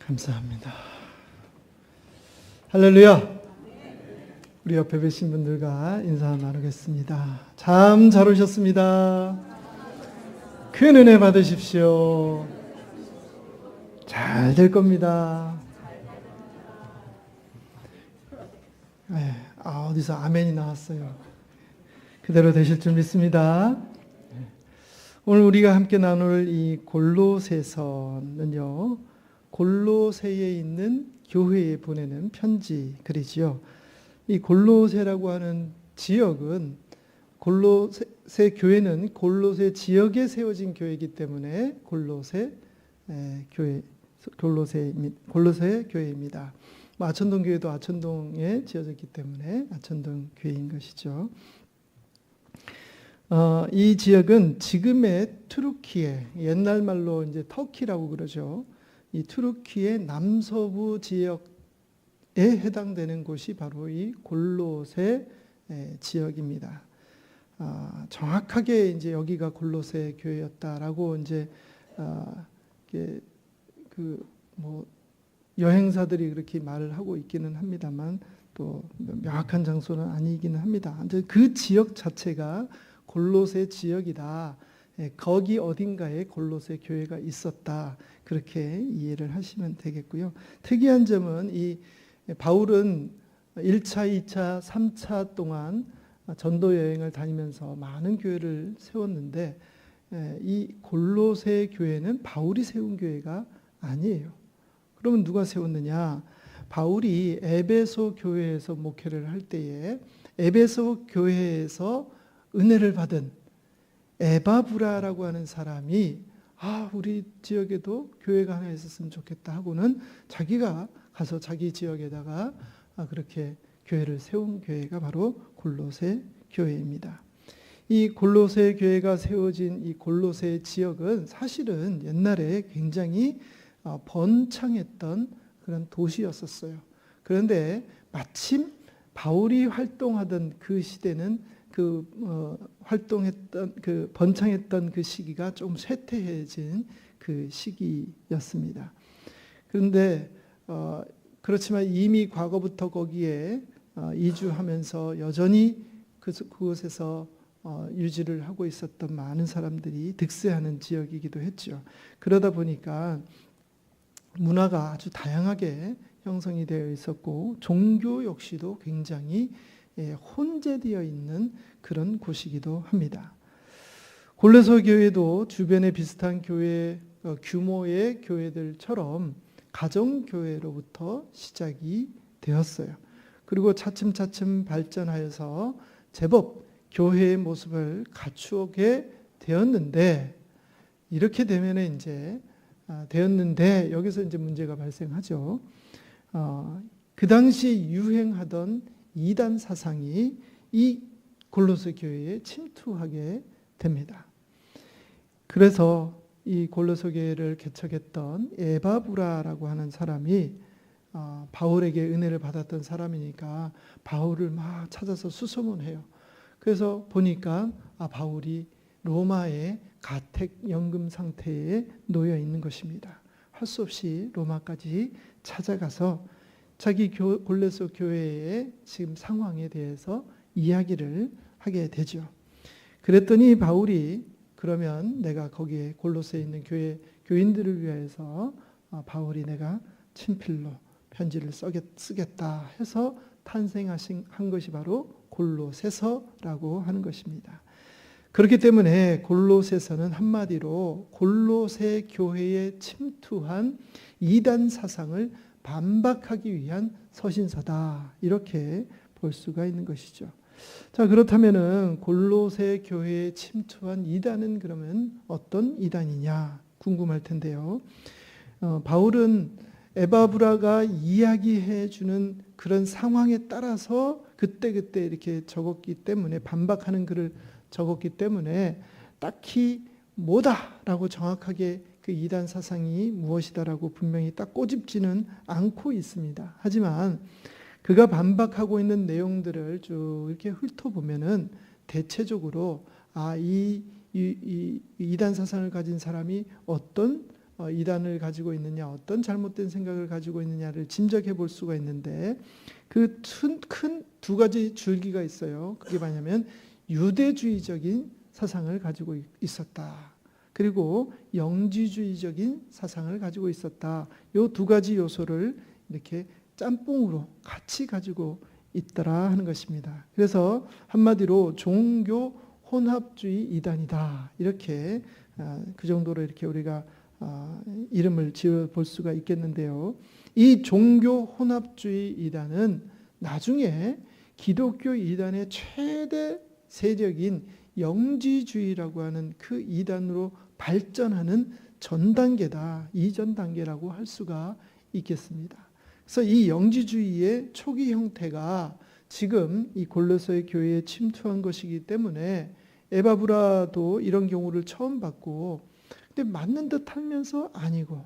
감사합니다. 할렐루야. 우리 옆에 계신 분들과 인사 나누겠습니다. 참 잘 오셨습니다. 큰 은혜 받으십시오. 잘 될 겁니다. 네, 어디서 아멘이 나왔어요. 그대로 되실 줄 믿습니다. 오늘 우리가 함께 나눌 이 골로새서는요, 골로새에 있는 교회에 보내는 편지 글이지요. 이 골로새라고 하는 지역은 골로새 교회는 골로새 지역에 세워진 교회이기 때문에 골로새 교회입니다. 아천동 교회도 아천동에 지어졌기 때문에 아천동 교회인 것이죠. 이 지역은 지금의 투르키에, 옛날 말로 이제 터키라고 그러죠. 이 투르키의 남서부 지역에 해당되는 곳이 바로 이 골로새 지역입니다. 정확하게 이제 여기가 골로새 교회였다라고 이제 여행사들이 그렇게 말을 하고 있기는 합니다만 또 명확한 장소는 아니기는 합니다. 그 지역 자체가 골로새 지역이다. 거기 어딘가에 골로새 교회가 있었다. 그렇게 이해를 하시면 되겠고요. 특이한 점은 이 바울은 1차, 2차, 3차 동안 전도 여행을 다니면서 많은 교회를 세웠는데 이 골로새 교회는 바울이 세운 교회가 아니에요. 그러면 누가 세웠느냐? 바울이 에베소 교회에서 목회를 할 때에 에베소 교회에서 은혜를 받은 에바브라라고 하는 사람이 우리 지역에도 교회가 하나 있었으면 좋겠다 하고는 자기가 가서 자기 지역에다가 그렇게 교회를 세운 교회가 바로 골로새 교회입니다. 이 골로새 교회가 세워진 이 골로새 지역은 사실은 옛날에 굉장히 번창했던 그런 도시였었어요. 그런데 마침 바울이 활동하던 그 시대는 활동했던 번창했던 그 시기가 좀 쇠퇴해진 그 시기였습니다. 그런데 그렇지만 이미 과거부터 거기에 이주하면서 여전히 그곳에서 유지를 하고 있었던 많은 사람들이 득세하는 지역이기도 했죠. 그러다 보니까 문화가 아주 다양하게 형성이 되어 있었고 종교 역시도 굉장히 혼재되어 있는 그런 곳이기도 합니다. 골로새 교회도 주변의 비슷한 교회 규모의 교회들처럼 가정교회로부터 시작이 되었어요. 그리고 차츰차츰 발전하여서 제법 교회의 모습을 갖추게 되었는데 이렇게 되면은 이제 되었는데 여기서 이제 문제가 발생하죠. 그 당시 유행하던 이단 사상이 이 골로새 교회에 침투하게 됩니다. 그래서 이 골로새 교회를 개척했던 에바브라라고 하는 사람이 바울에게 은혜를 받았던 사람이니까 바울을 막 찾아서 수소문해요. 그래서 보니까 바울이 로마의 가택연금 상태에 놓여 있는 것입니다. 할 수 없이 로마까지 찾아가서 자기 골로새 교회의 지금 상황에 대해서 이야기를 하게 되죠. 그랬더니 바울이 그러면 내가 거기에 골로새에 있는 교인들을 위해서 바울이 내가 친필로 편지를 쓰겠다 해서 탄생한 것이 바로 골로새서라고 하는 것입니다. 그렇기 때문에 골로새서는 한마디로 골로새 교회에 침투한 이단 사상을 반박하기 위한 서신서다. 이렇게 볼 수가 있는 것이죠. 자, 그렇다면은 골로새 교회에 침투한 이단은 그러면 어떤 이단이냐 궁금할 텐데요. 바울은 에바브라가 이야기해 주는 그런 상황에 따라서 그때그때 이렇게 적었기 때문에 반박하는 글을 적었기 때문에 딱히 뭐다라고 정확하게 그 이단 사상이 무엇이다라고 분명히 딱 꼬집지는 않고 있습니다. 하지만 그가 반박하고 있는 내용들을 쭉 이렇게 훑어보면은 대체적으로 이 이단 사상을 가진 사람이 어떤 이단을 가지고 있느냐, 어떤 잘못된 생각을 가지고 있느냐를 짐작해 볼 수가 있는데 그 큰 두 가지 줄기가 있어요. 그게 뭐냐면 유대주의적인 사상을 가지고 있었다. 그리고 영지주의적인 사상을 가지고 있었다. 이 두 가지 요소를 이렇게 짬뽕으로 같이 가지고 있더라 하는 것입니다. 그래서 한마디로 종교 혼합주의 이단이다. 이렇게 그 정도로 이렇게 우리가 이름을 지어 볼 수가 있겠는데요. 이 종교 혼합주의 이단은 나중에 기독교 이단의 최대 세력인 영지주의라고 하는 그 이단으로 발전하는 전 단계다. 이전 단계라고 할 수가 있겠습니다. 그래서 이 영지주의의 초기 형태가 지금 이 골로새 교회에 침투한 것이기 때문에 에바브라도 이런 경우를 처음 봤고, 근데 맞는 듯 하면서 아니고,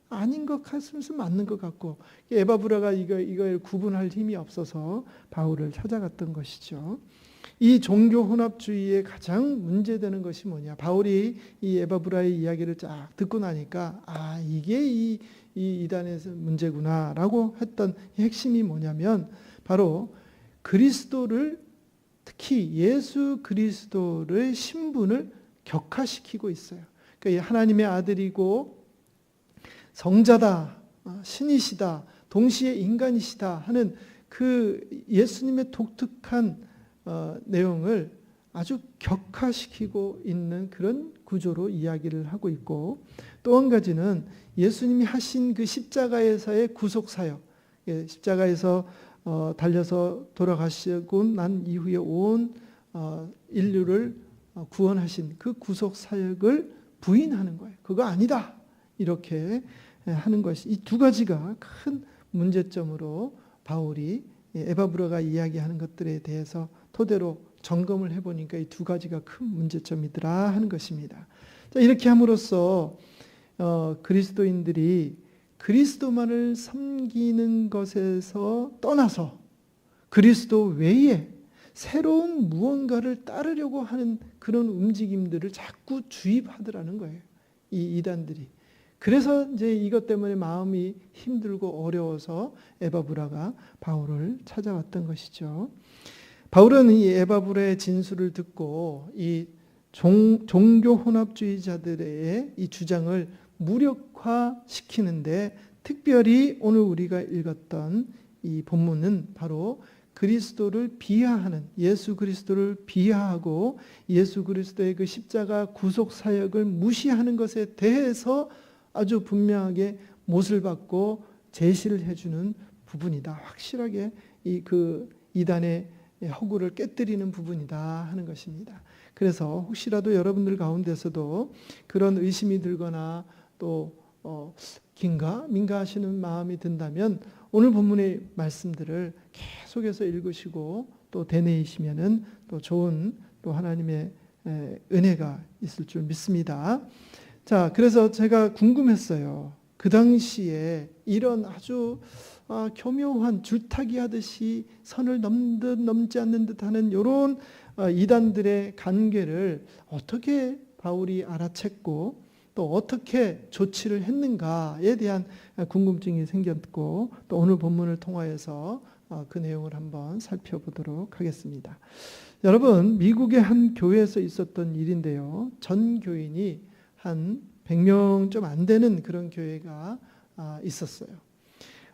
아닌 것 같으면서 맞는 것 같고, 에바브라가 이걸 구분할 힘이 없어서 바울을 찾아갔던 것이죠. 이 종교 혼합주의의 가장 문제되는 것이 뭐냐? 바울이 이 에바브라의 이야기를 쫙 듣고 나니까 이게 이 이단에서 문제구나라고 했던 핵심이 뭐냐면 바로 그리스도를, 특히 예수 그리스도의 신분을 격화시키고 있어요. 그러니까 하나님의 아들이고 성자다, 신이시다, 동시에 인간이시다 하는 그 예수님의 독특한 내용을 아주 격화시키고 있는 그런 구조로 이야기를 하고 있고, 또 한 가지는 예수님이 하신 그 십자가에서의 구속사역, 십자가에서 달려서 돌아가시고 난 이후에 온 인류를 구원하신 그 구속사역을 부인하는 거예요. 그거 아니다. 이렇게 하는 것이, 이 두 가지가 큰 문제점으로 바울이 에바브라가 이야기하는 것들에 대해서 토대로 점검을 해보니까 이 두 가지가 큰 문제점이더라 하는 것입니다. 자, 이렇게 함으로써 그리스도인들이 그리스도만을 섬기는 것에서 떠나서 그리스도 외에 새로운 무언가를 따르려고 하는 그런 움직임들을 자꾸 주입하더라는 거예요. 이 이단들이. 그래서 이제 이것 때문에 마음이 힘들고 어려워서 에바브라가 바울을 찾아왔던 것이죠. 바울은 이 에바브라의 진술을 듣고 이 종교 혼합주의자들의 이 주장을 무력화시키는데, 특별히 오늘 우리가 읽었던 이 본문은 바로 그리스도를 비하하는, 예수 그리스도를 비하하고 예수 그리스도의 그 십자가 구속 사역을 무시하는 것에 대해서 아주 분명하게 못을 받고 제시를 해주는 부분이다. 확실하게 그 이단의 허구를 깨뜨리는 부분이다 하는 것입니다. 그래서 혹시라도 여러분들 가운데서도 그런 의심이 들거나 또 긴가 민가 하시는 마음이 든다면 오늘 본문의 말씀들을 계속해서 읽으시고 또 되뇌이시면은 또 좋은 또 하나님의 은혜가 있을 줄 믿습니다. 자, 그래서 제가 궁금했어요. 그 당시에 이런 아주 교묘한 줄타기 하듯이 선을 넘듯 넘지 않는 듯하는 이런 이단들의 관계를 어떻게 바울이 알아챘고 또 어떻게 조치를 했는가에 대한 궁금증이 생겼고, 또 오늘 본문을 통하여서 그 내용을 한번 살펴보도록 하겠습니다. 여러분, 미국의 한 교회에서 있었던 일인데요. 전 교인이 한 100명 좀 안 되는 그런 교회가 있었어요.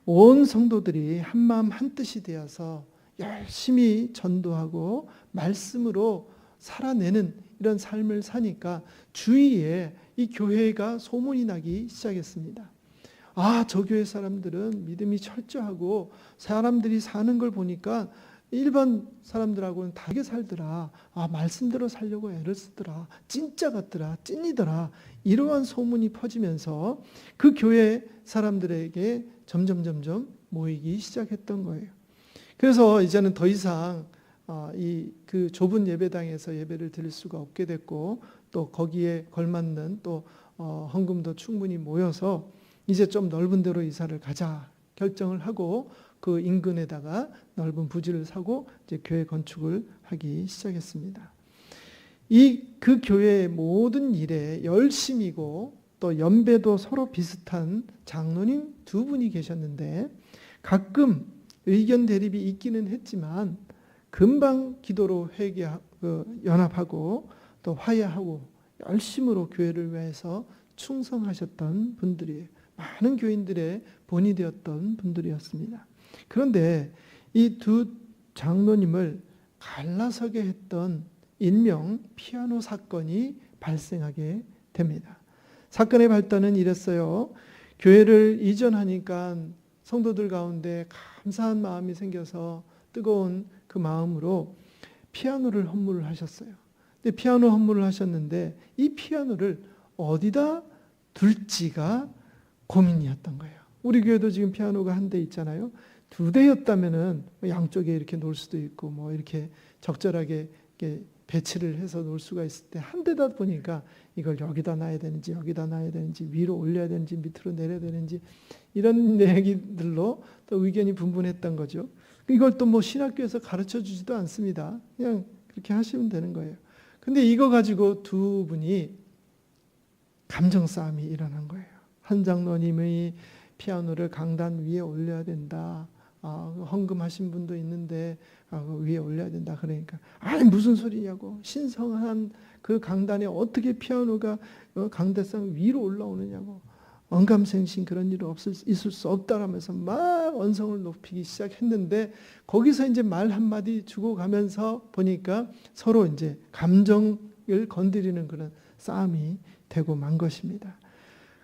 온 성도들이 한마음 한뜻이 되어서 열심히 전도하고 말씀으로 살아내는 이런 삶을 사니까 주위에 이 교회가 소문이 나기 시작했습니다. 저 교회 사람들은 믿음이 철저하고 사람들이 사는 걸 보니까 일반 사람들하고는 다르게 살더라. 말씀대로 살려고 애를 쓰더라. 진짜 같더라. 찐이더라. 이러한 소문이 퍼지면서 그 교회 사람들에게 점점 모이기 시작했던 거예요. 그래서 이제는 더 이상 그 좁은 예배당에서 예배를 드릴 수가 없게 됐고, 또 거기에 걸맞는 또 헌금도 충분히 모여서 이제 좀 넓은 데로 이사를 가자 결정을 하고 그 인근에다가 넓은 부지를 사고 이제 교회 건축을 하기 시작했습니다. 그 교회의 모든 일에 열심이고 또 연배도 서로 비슷한 장로님 두 분이 계셨는데 가끔 의견 대립이 있기는 했지만 금방 기도로 연합하고 또 화해하고 열심으로 교회를 위해서 충성하셨던 분들이에요. 많은 교인들의 본이 되었던 분들이었습니다. 그런데 이 두 장로님을 갈라서게 했던 일명 피아노 사건이 발생하게 됩니다. 사건의 발단은 이랬어요. 교회를 이전하니까 성도들 가운데 감사한 마음이 생겨서 뜨거운 그 마음으로 피아노를 헌물을 하셨어요. 근데 피아노 헌물을 하셨는데 이 피아노를 어디다 둘지가 고민이었던 거예요. 우리 교회도 지금 피아노가 한 대 있잖아요. 두 대였다면은 양쪽에 이렇게 놓을 수도 있고 뭐 이렇게 적절하게 이렇게 배치를 해서 놓을 수가 있을 때 한 대다 보니까 이걸 여기다 놔야 되는지 여기다 놔야 되는지 위로 올려야 되는지 밑으로 내려야 되는지 이런 얘기들로 또 의견이 분분했던 거죠. 이걸 또 뭐 신학교에서 가르쳐 주지도 않습니다. 그냥 그렇게 하시면 되는 거예요. 근데 이거 가지고 두 분이 감정 싸움이 일어난 거예요. 한 장로님의 피아노를 강단 위에 올려야 된다. 헌금하신 분도 있는데 위에 올려야 된다. 그러니까 아니 무슨 소리냐고. 신성한 그 강단에 어떻게 피아노가 강대상 위로 올라오느냐고. 언감생심 그런 일은 있을 수 없다라면서 막 언성을 높이기 시작했는데 거기서 이제 말 한마디 주고 가면서 보니까 서로 이제 감정을 건드리는 그런 싸움이 되고 만 것입니다.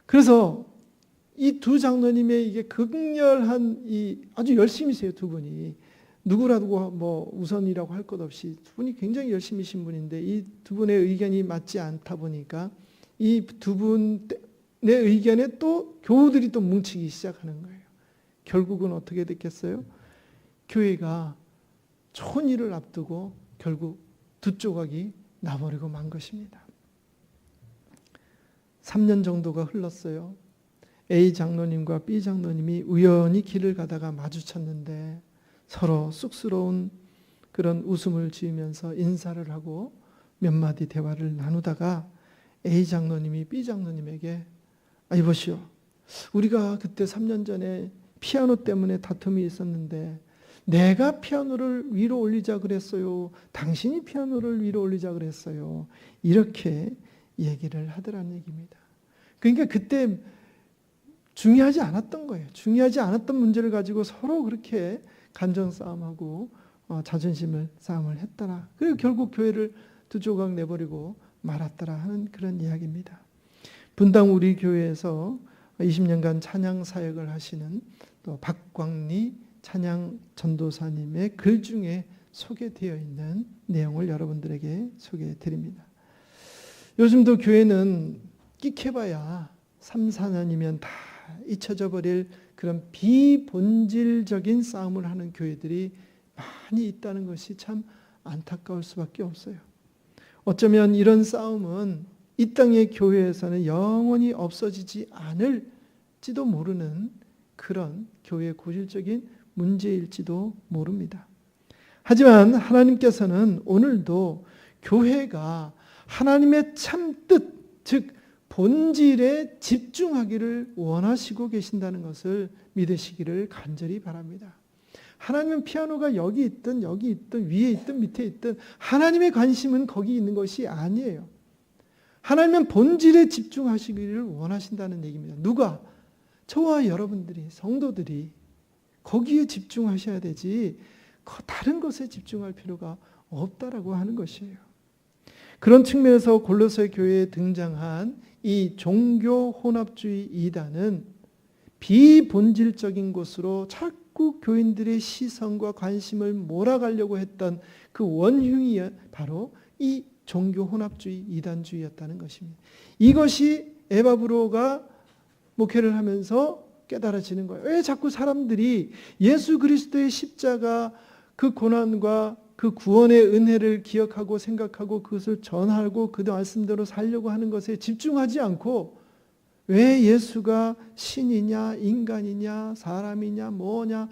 그래서 이 두 장로님의 이게 극렬한 아주 열심히세요, 두 분이. 누구라도 뭐 우선이라고 할 것 없이 두 분이 굉장히 열심히신 분인데 이 두 분의 의견이 맞지 않다 보니까 이 두 분의 의견에 또 교우들이 또 뭉치기 시작하는 거예요. 결국은 어떻게 됐겠어요? 교회가 좋은 일을 앞두고 결국 두 조각이 나버리고 만 것입니다. 3년 정도가 흘렀어요. A 장로님과 B 장로님이 우연히 길을 가다가 마주쳤는데 서로 쑥스러운 그런 웃음을 지으면서 인사를 하고 몇 마디 대화를 나누다가 A 장로님이 B 장로님에게 이보시오. 우리가 그때 3년 전에 피아노 때문에 다툼이 있었는데 내가 피아노를 위로 올리자 그랬어요. 당신이 피아노를 위로 올리자 그랬어요. 이렇게 얘기를 하더라는 얘기입니다. 그러니까 그때 중요하지 않았던 거예요. 중요하지 않았던 문제를 가지고 서로 그렇게 감정 싸움하고 자존심을 싸움을 했더라. 그리고 결국 교회를 두 조각 내버리고 말았더라 하는 그런 이야기입니다. 분당 우리 교회에서 20년간 찬양 사역을 하시는 또 박광리 찬양 전도사님의 글 중에 소개되어 있는 내용을 여러분들에게 소개해 드립니다. 요즘도 교회는 끽해봐야 3, 4년이면 다 잊혀져 버릴 그런 비본질적인 싸움을 하는 교회들이 많이 있다는 것이 참 안타까울 수밖에 없어요. 어쩌면 이런 싸움은 이 땅의 교회에서는 영원히 없어지지 않을지도 모르는 그런 교회의 고질적인 문제일지도 모릅니다. 하지만 하나님께서는 오늘도 교회가 하나님의 참 뜻, 즉 본질에 집중하기를 원하시고 계신다는 것을 믿으시기를 간절히 바랍니다. 하나님은 피아노가 여기 있든 위에 있든 밑에 있든 하나님의 관심은 거기 있는 것이 아니에요. 하나님은 본질에 집중하시기를 원하신다는 얘기입니다. 누가? 저와 여러분들이, 성도들이 거기에 집중하셔야 되지 다른 것에 집중할 필요가 없다라고 하는 것이에요. 그런 측면에서 골로새 교회에 등장한 이 종교 혼합주의 이단은 비본질적인 곳으로 자꾸 교인들의 시선과 관심을 몰아가려고 했던 그 원흉이 바로 이 종교 혼합주의 이단주의였다는 것입니다. 이것이 에바브로가 목회를 하면서 깨달아지는 거예요. 왜 자꾸 사람들이 예수 그리스도의 십자가 그 고난과 그 구원의 은혜를 기억하고 생각하고 그것을 전하고 그 말씀대로 살려고 하는 것에 집중하지 않고 왜 예수가 신이냐 인간이냐 사람이냐 뭐냐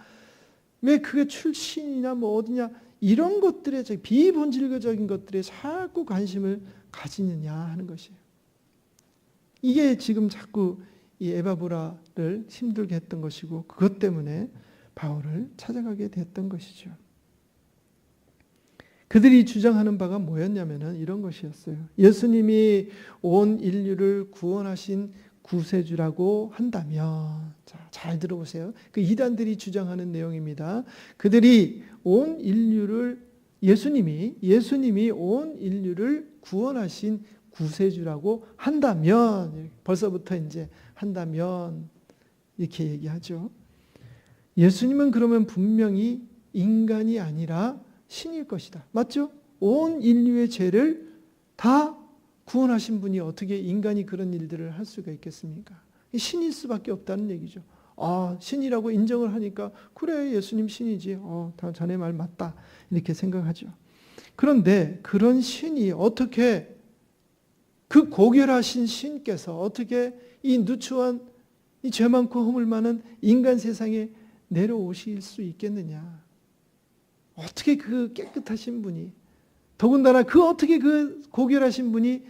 왜 그게 출신이냐 뭐 어디냐 이런 것들에 비본질적인 것들에 자꾸 관심을 가지느냐 하는 것이에요. 이게 지금 자꾸 이 에바브라를 힘들게 했던 것이고 그것 때문에 바울을 찾아가게 됐던 것이죠. 그들이 주장하는 바가 뭐였냐면은 이런 것이었어요. 예수님이 온 인류를 구원하신 구세주라고 한다면, 자, 잘 들어보세요. 그 이단들이 주장하는 내용입니다. 그들이 온 인류를 예수님이 온 인류를 구원하신 구세주라고 한다면, 벌써부터 이제 한다면 이렇게 얘기하죠. 예수님은 그러면 분명히 인간이 아니라 신일 것이다. 맞죠? 온 인류의 죄를 다 구원하신 분이 어떻게 인간이 그런 일들을 할 수가 있겠습니까? 신일 수밖에 없다는 얘기죠. 아, 신이라고 인정을 하니까 그래, 예수님 신이지. 다 자네 말 맞다. 이렇게 생각하죠. 그런데 그런 신이 어떻게, 그 고결하신 신께서 어떻게 이 누추한 이 죄 많고 허물 많은 인간 세상에 내려오실 수 있겠느냐? 어떻게 그 깨끗하신 분이, 더군다나 어떻게 그 고결하신 분이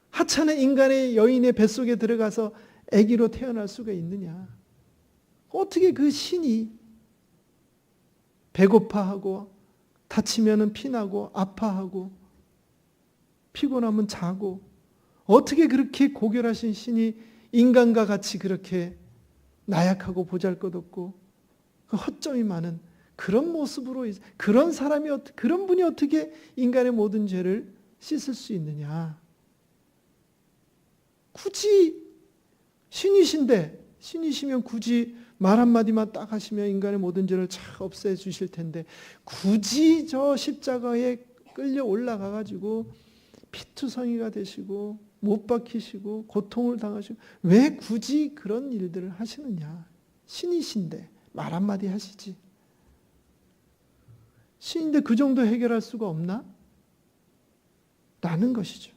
하찮은 인간의 여인의 뱃속에 들어가서 아기로 태어날 수가 있느냐? 어떻게 그 신이 배고파하고 다치면 피나고 아파하고 피곤하면 자고, 어떻게 그렇게 고결하신 신이 인간과 같이 그렇게 나약하고 보잘것없고 허점이 많은 그런 모습으로, 그런 사람이, 그런 분이 어떻게 인간의 모든 죄를 씻을 수 있느냐? 굳이 신이시면 굳이 말 한마디만 딱 하시면 인간의 모든 죄를 차 없애 주실 텐데, 굳이 저 십자가에 끌려 올라가 가지고 피투성이가 되시고 못 박히시고 고통을 당하시고 왜 굳이 그런 일들을 하시느냐? 신이신데 말 한마디 하시지. 신인데 그 정도 해결할 수가 없나? 라는 것이죠.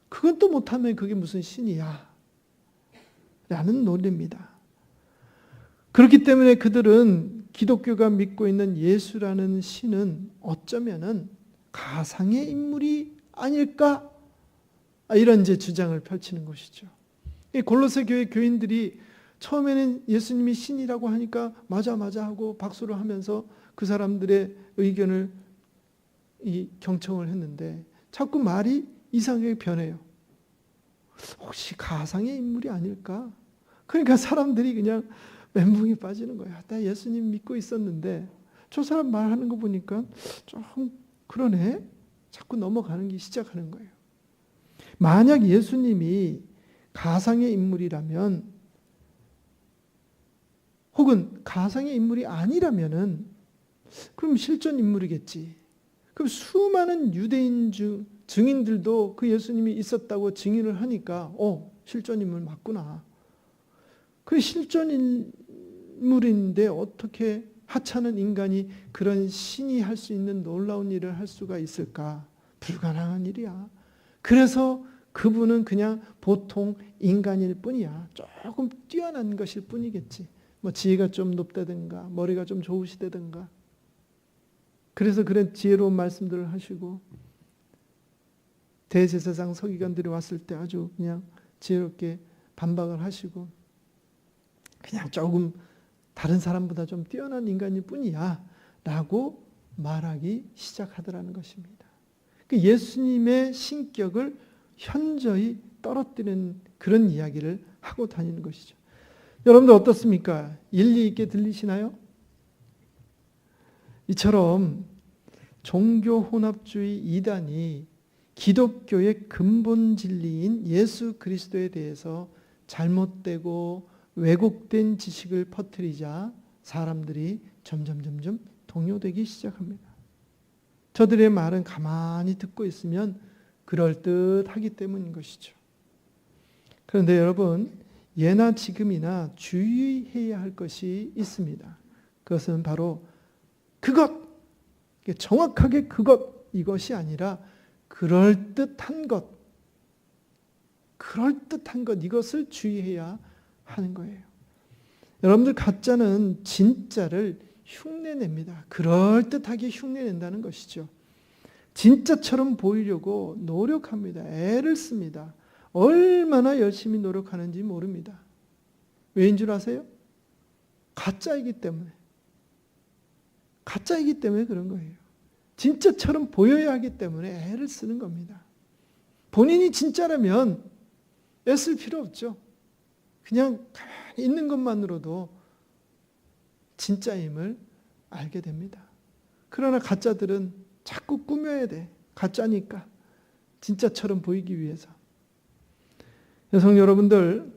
그건 또 못하면 그게 무슨 신이야? 라는 논리입니다. 그렇기 때문에 그들은 기독교가 믿고 있는 예수라는 신은 어쩌면은 가상의 인물이 아닐까? 이런 이제 주장을 펼치는 것이죠. 이 골로새 교회 교인들이 처음에는 예수님이 신이라고 하니까 맞아 하고 박수를 하면서 그 사람들의 의견을 경청을 했는데 자꾸 말이 이상하게 변해요. 혹시 가상의 인물이 아닐까? 그러니까 사람들이 그냥 멘붕에 빠지는 거야. 나 예수님 믿고 있었는데 저 사람 말하는 거 보니까 좀 그러네? 자꾸 넘어가는 게 시작하는 거예요. 만약 예수님이 가상의 인물이라면, 혹은 가상의 인물이 아니라면은 그럼 실존 인물이겠지. 그럼 수많은 유대인 증인들도 그 예수님이 있었다고 증인을 하니까 실존 인물 맞구나. 그 실존 인물인데 어떻게 하찮은 인간이 그런 신이 할 수 있는 놀라운 일을 할 수가 있을까? 불가능한 일이야. 그래서 그분은 그냥 보통 인간일 뿐이야. 조금 뛰어난 것일 뿐이겠지. 뭐 지혜가 좀 높다든가 머리가 좀 좋으시다든가. 그래서 그런 지혜로운 말씀들을 하시고 대제사장 서기관들이 왔을 때 아주 그냥 지혜롭게 반박을 하시고 그냥 조금 다른 사람보다 좀 뛰어난 인간일 뿐이야 라고 말하기 시작하더라는 것입니다. 그 예수님의 신격을 현저히 떨어뜨리는 그런 이야기를 하고 다니는 것이죠. 여러분들 어떻습니까? 일리 있게 들리시나요? 이처럼 종교 혼합주의 이단이 기독교의 근본 진리인 예수 그리스도에 대해서 잘못되고 왜곡된 지식을 퍼뜨리자 사람들이 점점 동요되기 시작합니다. 저들의 말은 가만히 듣고 있으면 그럴듯하기 때문인 것이죠. 그런데 여러분, 예나 지금이나 주의해야 할 것이 있습니다. 그것은 바로 정확하게 이것이 아니라 그럴듯한 것, 이것을 주의해야 하는 거예요. 여러분들, 가짜는 진짜를 흉내냅니다. 그럴듯하게 흉내낸다는 것이죠. 진짜처럼 보이려고 노력합니다. 애를 씁니다. 얼마나 열심히 노력하는지 모릅니다. 왜인 줄 아세요? 가짜이기 때문에. 가짜이기 때문에 그런 거예요. 진짜처럼 보여야 하기 때문에 애를 쓰는 겁니다. 본인이 진짜라면 애쓸 필요 없죠. 그냥 가만히 있는 것만으로도 진짜임을 알게 됩니다. 그러나 가짜들은 자꾸 꾸며야 돼. 가짜니까. 진짜처럼 보이기 위해서. 여성 여러분들,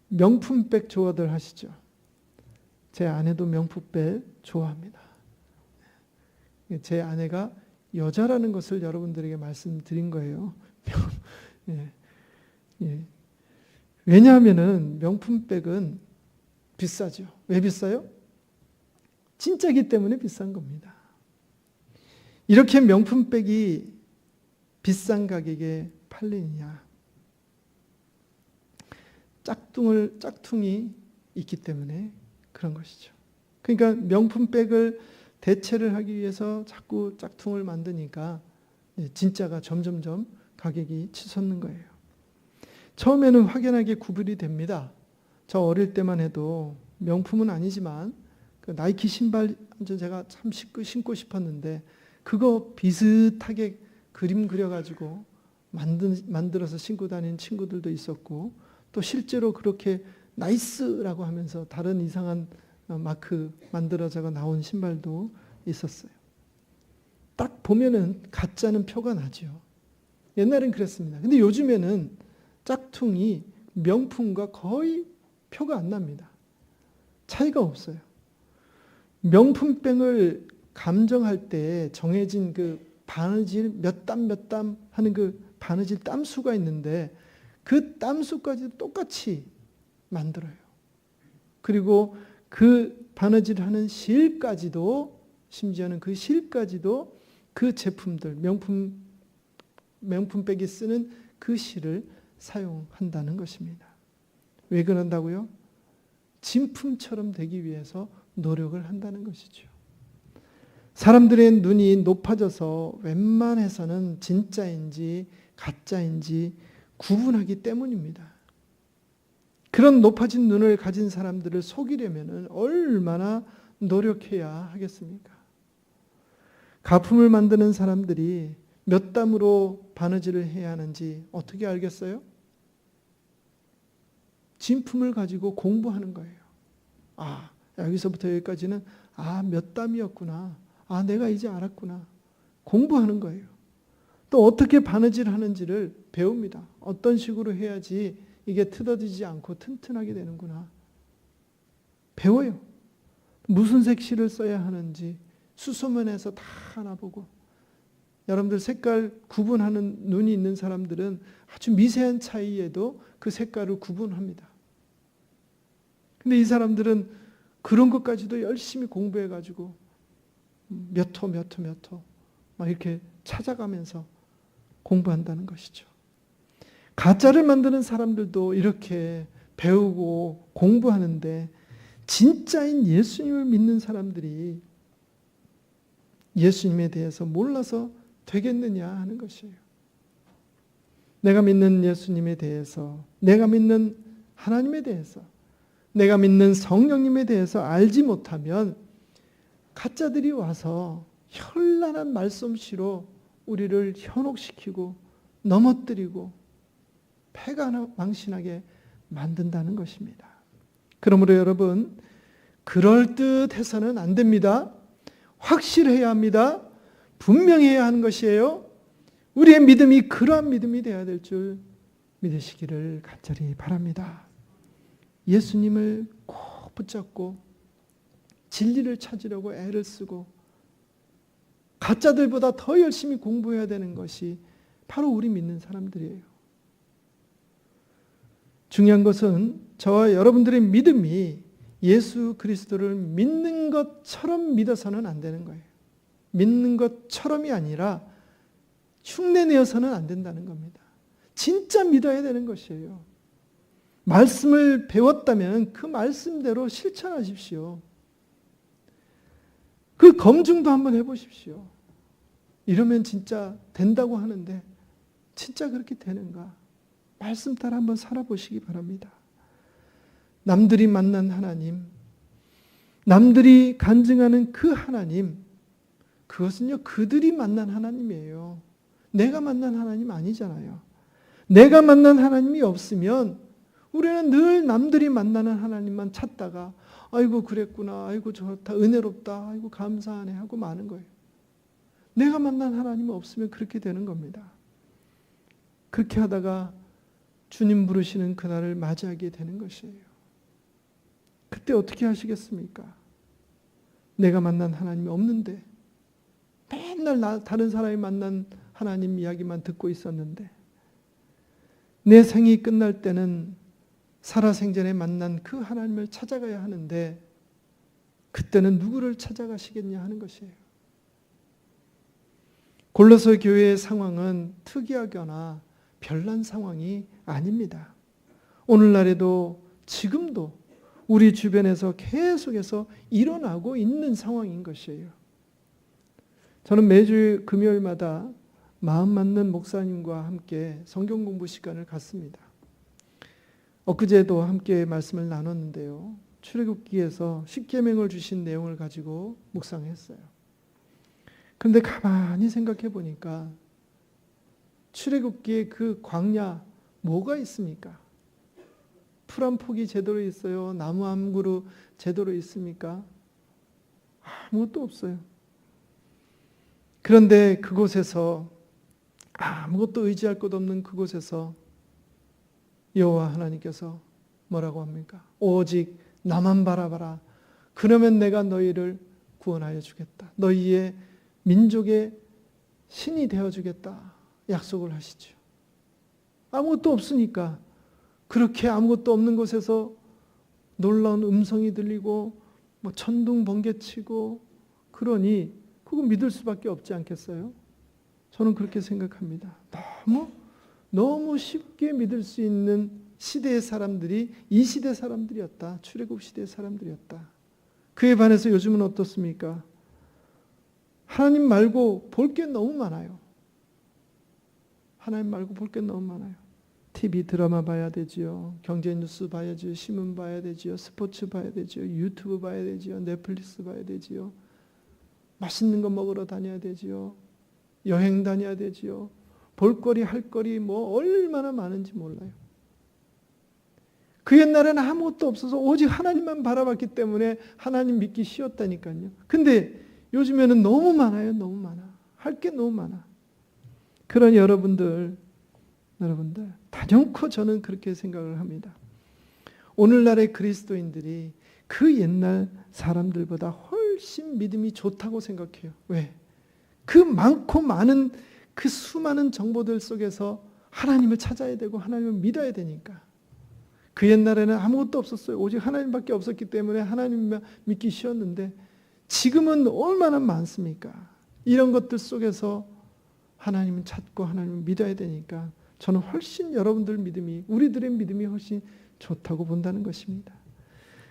명품백 좋아들 하시죠? 제 아내도 명품백 좋아합니다. 제 아내가 여자라는 것을 여러분들에게 말씀드린 거예요. 예, 예. 왜냐하면 명품백은 비싸죠. 왜 비싸요? 진짜기 때문에 비싼 겁니다. 이렇게 명품백이 비싼 가격에 팔리느냐? 짝퉁이 있기 때문에 그런 것이죠. 그러니까 명품백을 대체를 하기 위해서 자꾸 짝퉁을 만드니까 진짜가 점점점 가격이 치솟는 거예요. 처음에는 확연하게 구별이 됩니다. 저 어릴 때만 해도 명품은 아니지만 그 나이키 신발 제가 참 신고 싶었는데 그거 비슷하게 그림 그려가지고 만들어서 신고 다니는 친구들도 있었고 또 실제로 그렇게 나이스라고 하면서 다른 이상한 마크 만들어져가 나온 신발도 있었어요. 딱 보면은 가짜는 표가 나죠. 옛날엔 그랬습니다. 근데 요즘에는 짝퉁이 명품과 거의 표가 안 납니다. 차이가 없어요. 명품백을 감정할 때 정해진 그 바느질 몇 땀 하는 그 바느질 땀수가 있는데 그 땀수까지 똑같이 만들어요. 그리고 그 바느질하는 실까지도 심지어는 그 실까지도 그 제품들 명품백이 쓰는 그 실을 사용한다는 것입니다. 왜 그런다고요? 진품처럼 되기 위해서 노력을 한다는 것이죠. 사람들의 눈이 높아져서 웬만해서는 진짜인지 가짜인지 구분하기 때문입니다. 그런 높아진 눈을 가진 사람들을 속이려면 얼마나 노력해야 하겠습니까? 가품을 만드는 사람들이 몇 땀으로 바느질을 해야 하는지 어떻게 알겠어요? 진품을 가지고 공부하는 거예요. 아, 여기서부터 여기까지는 몇 땀이었구나. 내가 이제 알았구나. 공부하는 거예요. 또 어떻게 바느질 하는지를 배웁니다. 어떤 식으로 해야지 이게 틀어지지 않고 튼튼하게 되는구나. 배워요. 무슨 색실을 써야 하는지 수소문에서 다 하나 보고. 여러분들 색깔 구분하는 눈이 있는 사람들은 아주 미세한 차이에도 그 색깔을 구분합니다. 근데 이 사람들은 그런 것까지도 열심히 공부해가지고 몇 호 막 이렇게 찾아가면서 공부한다는 것이죠. 가짜를 만드는 사람들도 이렇게 배우고 공부하는데 진짜인 예수님을 믿는 사람들이 예수님에 대해서 몰라서 되겠느냐 하는 것이에요. 내가 믿는 예수님에 대해서, 내가 믿는 하나님에 대해서, 내가 믿는 성령님에 대해서 알지 못하면 가짜들이 와서 현란한 말솜씨로 우리를 현혹시키고 넘어뜨리고 패가망신하게 만든다는 것입니다. 그러므로 여러분, 그럴듯해서는 안 됩니다. 확실해야 합니다. 분명해야 하는 것이에요. 우리의 믿음이 그러한 믿음이 되어야 될 줄 믿으시기를 간절히 바랍니다. 예수님을 꼭 붙잡고 진리를 찾으려고 애를 쓰고 가짜들보다 더 열심히 공부해야 되는 것이 바로 우리 믿는 사람들이에요. 중요한 것은 저와 여러분들의 믿음이 예수 그리스도를 믿는 것처럼 믿어서는 안 되는 거예요. 믿는 것처럼이 아니라 흉내내어서는 안 된다는 겁니다. 진짜 믿어야 되는 것이에요. 말씀을 배웠다면 그 말씀대로 실천하십시오. 그 검증도 한번 해보십시오. 이러면 진짜 된다고 하는데 진짜 그렇게 되는가? 말씀 따라 한번 살아보시기 바랍니다. 남들이 만난 하나님, 남들이 간증하는 그 하나님, 그것은요 그들이 만난 하나님이에요. 내가 만난 하나님 아니잖아요. 내가 만난 하나님이 없으면 우리는 늘 남들이 만나는 하나님만 찾다가 아이고 그랬구나, 아이고 좋다, 은혜롭다, 아이고 감사하네 하고 마는 거예요. 내가 만난 하나님이 없으면 그렇게 되는 겁니다. 그렇게 하다가 주님 부르시는 그날을 맞이하게 되는 것이에요. 그때 어떻게 하시겠습니까? 내가 만난 하나님이 없는데 맨날 다른 사람이 만난 하나님 이야기만 듣고 있었는데 내 생이 끝날 때는 살아생전에 만난 그 하나님을 찾아가야 하는데 그때는 누구를 찾아가시겠냐 하는 것이에요. 골로새 교회의 상황은 특이하거나 별난 상황이 아닙니다. 오늘날에도 지금도 우리 주변에서 계속해서 일어나고 있는 상황인 것이에요. 저는 매주 금요일마다 마음 맞는 목사님과 함께 성경 공부 시간을 갖습니다. 엊그제도 함께 말씀을 나눴는데요. 출애굽기에서 십계명을 주신 내용을 가지고 묵상했어요. 그런데 가만히 생각해 보니까 출애굽기에 그 광야 뭐가 있습니까? 풀 한 폭이 제대로 있어요? 나무 한 그루 제대로 있습니까? 아무것도 없어요. 그런데 그곳에서 아무것도 의지할 것 없는 그곳에서 여호와 하나님께서 뭐라고 합니까? 오직 나만 바라봐라. 그러면 내가 너희를 구원하여 주겠다. 너희의 민족의 신이 되어 주겠다. 약속을 하시죠. 아무것도 없으니까 그렇게 아무것도 없는 곳에서 놀라운 음성이 들리고 뭐 천둥 번개치고 그러니 그거 믿을 수밖에 없지 않겠어요? 저는 그렇게 생각합니다. 너무 쉽게 믿을 수 있는 시대의 사람들이 이 시대 사람들이었다. 출애굽 시대의 사람들이었다. 그에 반해서 요즘은 어떻습니까? 하나님 말고 볼 게 너무 많아요. 하나님 말고 볼 게 너무 많아요. TV 드라마 봐야 되지요. 경제 뉴스 봐야지요. 신문 봐야 되지요. 스포츠 봐야 되지요. 유튜브 봐야 되지요. 넷플릭스 봐야 되지요. 맛있는 거 먹으러 다녀야 되지요. 여행 다녀야 되지요. 볼거리 할거리 뭐 얼마나 많은지 몰라요. 그 옛날에는 아무것도 없어서 오직 하나님만 바라봤기 때문에 하나님 믿기 쉬웠다니까요. 근데 요즘에는 너무 많아요. 너무 많아. 할 게 너무 많아. 그러니 여러분들 단연코 저는 그렇게 생각을 합니다. 오늘날의 그리스도인들이 그 옛날 사람들보다 훨씬 믿음이 좋다고 생각해요. 왜? 그 많고 많은 그 수많은 정보들 속에서 하나님을 찾아야 되고 하나님을 믿어야 되니까. 그 옛날에는 아무것도 없었어요. 오직 하나님밖에 없었기 때문에 하나님만 믿기 쉬웠는데 지금은 얼마나 많습니까? 이런 것들 속에서 하나님을 찾고 하나님을 믿어야 되니까 저는 훨씬 여러분들 믿음이, 우리들의 믿음이 훨씬 좋다고 본다는 것입니다.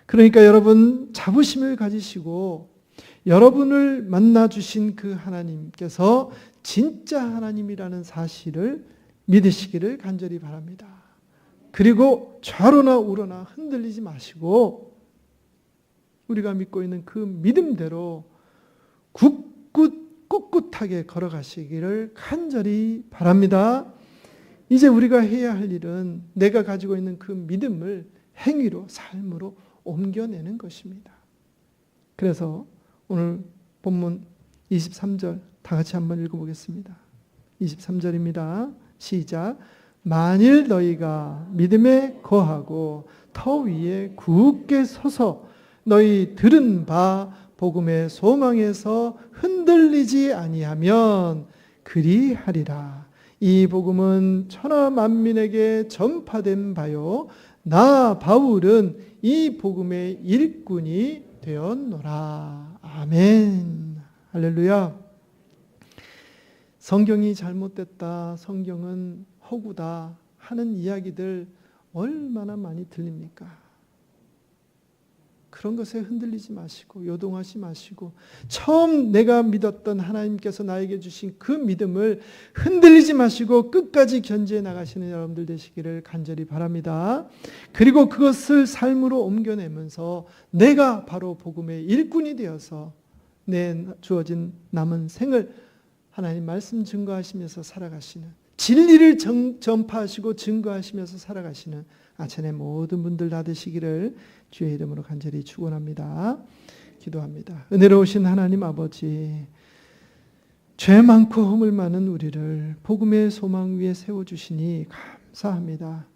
그러니까 여러분 자부심을 가지시고 여러분을 만나주신 그 하나님께서 진짜 하나님이라는 사실을 믿으시기를 간절히 바랍니다. 그리고 좌로나 우로나 흔들리지 마시고 우리가 믿고 있는 그 믿음대로 꿋꿋하게 걸어가시기를 간절히 바랍니다. 이제 우리가 해야 할 일은 내가 가지고 있는 그 믿음을 행위로, 삶으로 옮겨내는 것입니다. 그래서 오늘 본문 23절 다 같이 한번 읽어보겠습니다. 23절입니다. 시작. 만일 너희가 믿음에 거하고 터 위에 굳게 서서 너희 들은 바 복음의 소망에서 흔들리지 아니하면 그리하리라. 이 복음은 천하 만민에게 전파된 바요 나 바울은 이 복음의 일꾼이 되었노라. 아멘. 할렐루야. 성경이 잘못됐다, 성경은 허구다 하는 이야기들 얼마나 많이 들립니까? 그런 것에 흔들리지 마시고 요동하지 마시고 처음 내가 믿었던 하나님께서 나에게 주신 그 믿음을 흔들리지 마시고 끝까지 견지해 나가시는 여러분들 되시기를 간절히 바랍니다. 그리고 그것을 삶으로 옮겨내면서 내가 바로 복음의 일꾼이 되어서 내 주어진 남은 생을 하나님 말씀 증거하시면서 살아가시는, 진리를 전파하시고 증거하시면서 살아가시는 아천의 모든 분들 다 되시기를 주의 이름으로 간절히 축원합니다. 기도합니다. 은혜로우신 하나님 아버지, 죄 많고 허물 많은 우리를 복음의 소망 위에 세워주시니 감사합니다.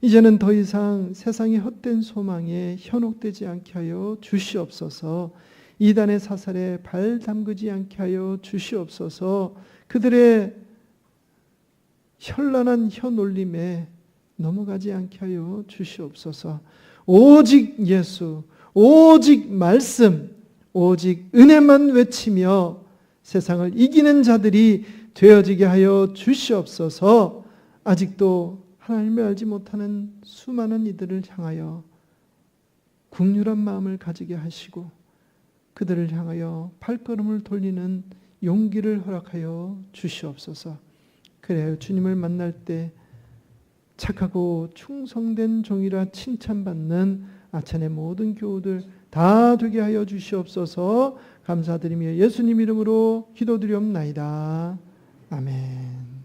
이제는 더 이상 세상의 헛된 소망에 현혹되지 않게 하여 주시옵소서. 이단의 사살에 발 담그지 않게 하여 주시옵소서. 그들의 현란한 혀놀림에 넘어가지 않게 하여 주시옵소서. 오직 예수, 오직 말씀, 오직 은혜만 외치며 세상을 이기는 자들이 되어지게 하여 주시옵소서. 아직도 하나님을 알지 못하는 수많은 이들을 향하여 긍휼한 마음을 가지게 하시고 그들을 향하여 발걸음을 돌리는 용기를 허락하여 주시옵소서. 그래야 주님을 만날 때 착하고 충성된 종이라 칭찬받는 아천의 모든 교우들 다 되게 하여 주시옵소서. 감사드리며 예수님 이름으로 기도드리옵나이다. 아멘.